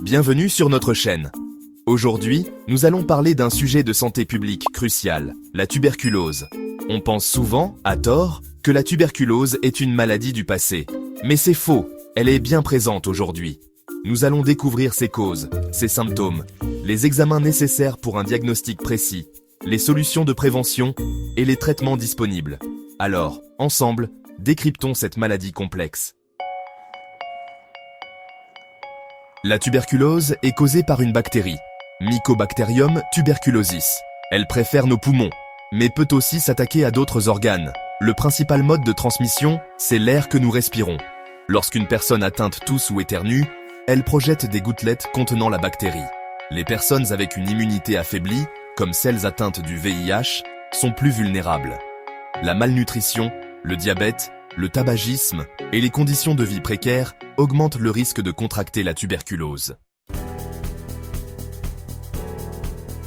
Bienvenue sur notre chaîne. Aujourd'hui, nous allons parler d'un sujet de santé publique crucial, la tuberculose. On pense souvent, à tort, que la tuberculose est une maladie du passé. Mais c'est faux, elle est bien présente aujourd'hui. Nous allons découvrir ses causes, ses symptômes, les examens nécessaires pour un diagnostic précis, les solutions de prévention et les traitements disponibles. Alors, ensemble, décryptons cette maladie complexe. La tuberculose est causée par une bactérie, Mycobacterium tuberculosis. Elle préfère nos poumons, mais peut aussi s'attaquer à d'autres organes. Le principal mode de transmission, c'est l'air que nous respirons. Lorsqu'une personne atteinte tousse ou éternue, elle projette des gouttelettes contenant la bactérie. Les personnes avec une immunité affaiblie, comme celles atteintes du VIH, sont plus vulnérables. La malnutrition, le diabète, le tabagisme et les conditions de vie précaires augmentent le risque de contracter la tuberculose.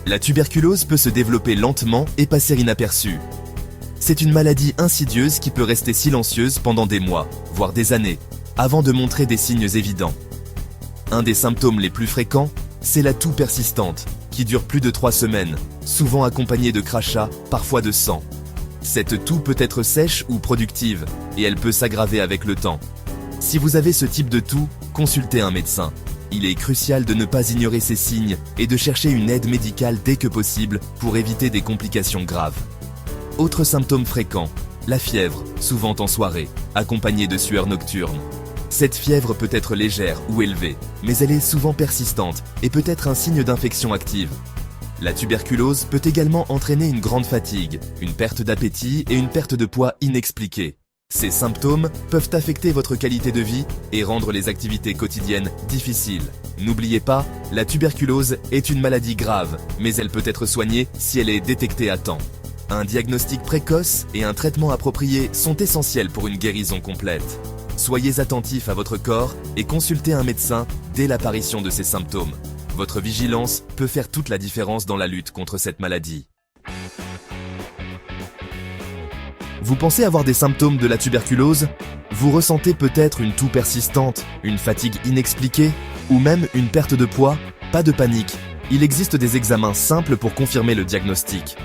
La tuberculose peut se développer lentement et passer inaperçue. C'est une maladie insidieuse qui peut rester silencieuse pendant des mois, voire des années, avant de montrer des signes évidents. Un des symptômes les plus fréquents, c'est la toux persistante, qui dure plus de 3 semaines, souvent accompagnée de crachats, parfois de sang. Cette toux peut être sèche ou productive, et elle peut s'aggraver avec le temps. Si vous avez ce type de toux, consultez un médecin. Il est crucial de ne pas ignorer ces signes et de chercher une aide médicale dès que possible pour éviter des complications graves. Autre symptôme fréquent, la fièvre, souvent en soirée, accompagnée de sueur nocturne. Cette fièvre peut être légère ou élevée, mais elle est souvent persistante et peut être un signe d'infection active. La tuberculose peut également entraîner une grande fatigue, une perte d'appétit et une perte de poids inexpliquée. Ces symptômes peuvent affecter votre qualité de vie et rendre les activités quotidiennes difficiles. N'oubliez pas, la tuberculose est une maladie grave, mais elle peut être soignée si elle est détectée à temps. Un diagnostic précoce et un traitement approprié sont essentiels pour une guérison complète. Soyez attentifs à votre corps et consultez un médecin dès l'apparition de ces symptômes. Votre vigilance peut faire toute la différence dans la lutte contre cette maladie. Vous pensez avoir des symptômes de la tuberculose? Vous ressentez peut-être une toux persistante, une fatigue inexpliquée ou même une perte de poids? Pas de panique, il existe des examens simples pour confirmer le diagnostic.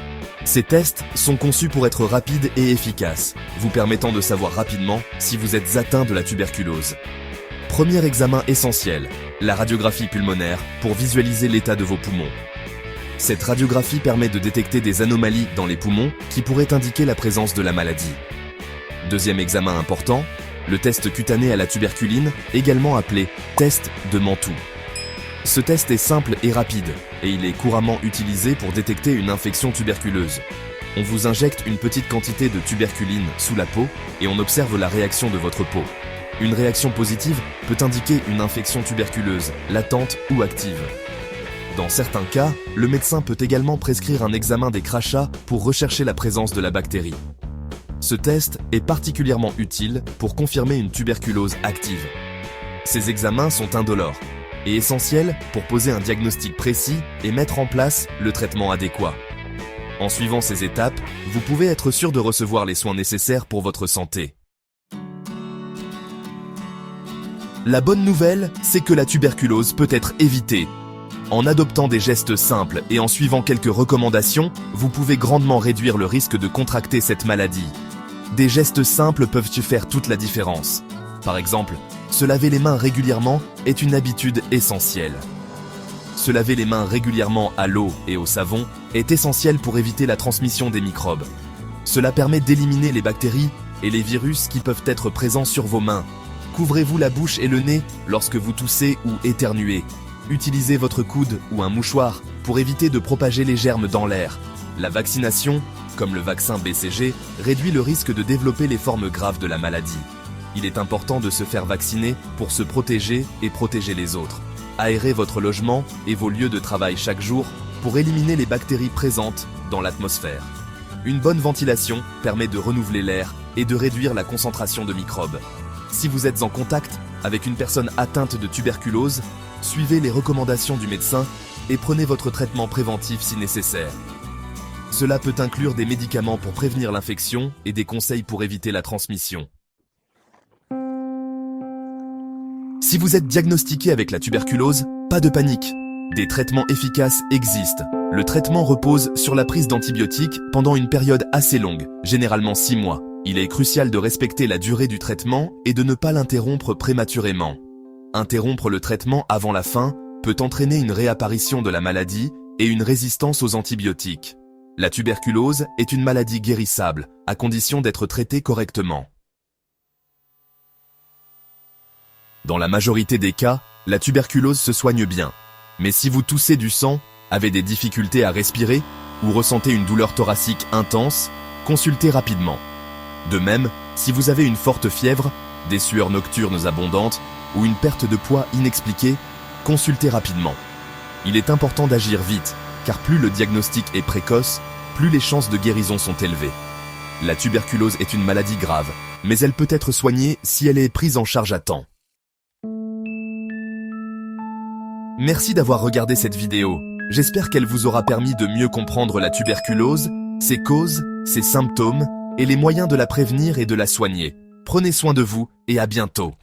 Ces tests sont conçus pour être rapides et efficaces, vous permettant de savoir rapidement si vous êtes atteint de la tuberculose. Premier examen essentiel, la radiographie pulmonaire pour visualiser l'état de vos poumons. Cette radiographie permet de détecter des anomalies dans les poumons qui pourraient indiquer la présence de la maladie. Deuxième examen important, le test cutané à la tuberculine, également appelé test de Mantoux. Ce test est simple et rapide, et il est couramment utilisé pour détecter une infection tuberculeuse. On vous injecte une petite quantité de tuberculine sous la peau et on observe la réaction de votre peau. Une réaction positive peut indiquer une infection tuberculeuse, latente ou active. Dans certains cas, le médecin peut également prescrire un examen des crachats pour rechercher la présence de la bactérie. Ce test est particulièrement utile pour confirmer une tuberculose active. Ces examens sont indolores et essentiels pour poser un diagnostic précis et mettre en place le traitement adéquat. En suivant ces étapes, vous pouvez être sûr de recevoir les soins nécessaires pour votre santé. La bonne nouvelle, c'est que la tuberculose peut être évitée. En adoptant des gestes simples et en suivant quelques recommandations, vous pouvez grandement réduire le risque de contracter cette maladie. Des gestes simples peuvent faire toute la différence. Par exemple, se laver les mains régulièrement est une habitude essentielle. Se laver les mains régulièrement à l'eau et au savon est essentiel pour éviter la transmission des microbes. Cela permet d'éliminer les bactéries et les virus qui peuvent être présents sur vos mains. Couvrez-vous la bouche et le nez lorsque vous toussez ou éternuez. Utilisez votre coude ou un mouchoir pour éviter de propager les germes dans l'air. La vaccination, comme le vaccin BCG, réduit le risque de développer les formes graves de la maladie. Il est important de se faire vacciner pour se protéger et protéger les autres. Aérez votre logement et vos lieux de travail chaque jour pour éliminer les bactéries présentes dans l'atmosphère. Une bonne ventilation permet de renouveler l'air et de réduire la concentration de microbes. Si vous êtes en contact avec une personne atteinte de tuberculose, suivez les recommandations du médecin et prenez votre traitement préventif si nécessaire. Cela peut inclure des médicaments pour prévenir l'infection et des conseils pour éviter la transmission. Si vous êtes diagnostiqué avec la tuberculose, pas de panique. Des traitements efficaces existent. Le traitement repose sur la prise d'antibiotiques pendant une période assez longue, généralement 6 mois. Il est crucial de respecter la durée du traitement et de ne pas l'interrompre prématurément. Interrompre le traitement avant la fin peut entraîner une réapparition de la maladie et une résistance aux antibiotiques. La tuberculose est une maladie guérissable, à condition d'être traitée correctement. Dans la majorité des cas, la tuberculose se soigne bien. Mais si vous toussez du sang, avez des difficultés à respirer ou ressentez une douleur thoracique intense, consultez rapidement. De même, si vous avez une forte fièvre, des sueurs nocturnes abondantes ou une perte de poids inexpliquée, consultez rapidement. Il est important d'agir vite, car plus le diagnostic est précoce, plus les chances de guérison sont élevées. La tuberculose est une maladie grave, mais elle peut être soignée si elle est prise en charge à temps. Merci d'avoir regardé cette vidéo. J'espère qu'elle vous aura permis de mieux comprendre la tuberculose, ses causes, ses symptômes et les moyens de la prévenir et de la soigner. Prenez soin de vous et à bientôt.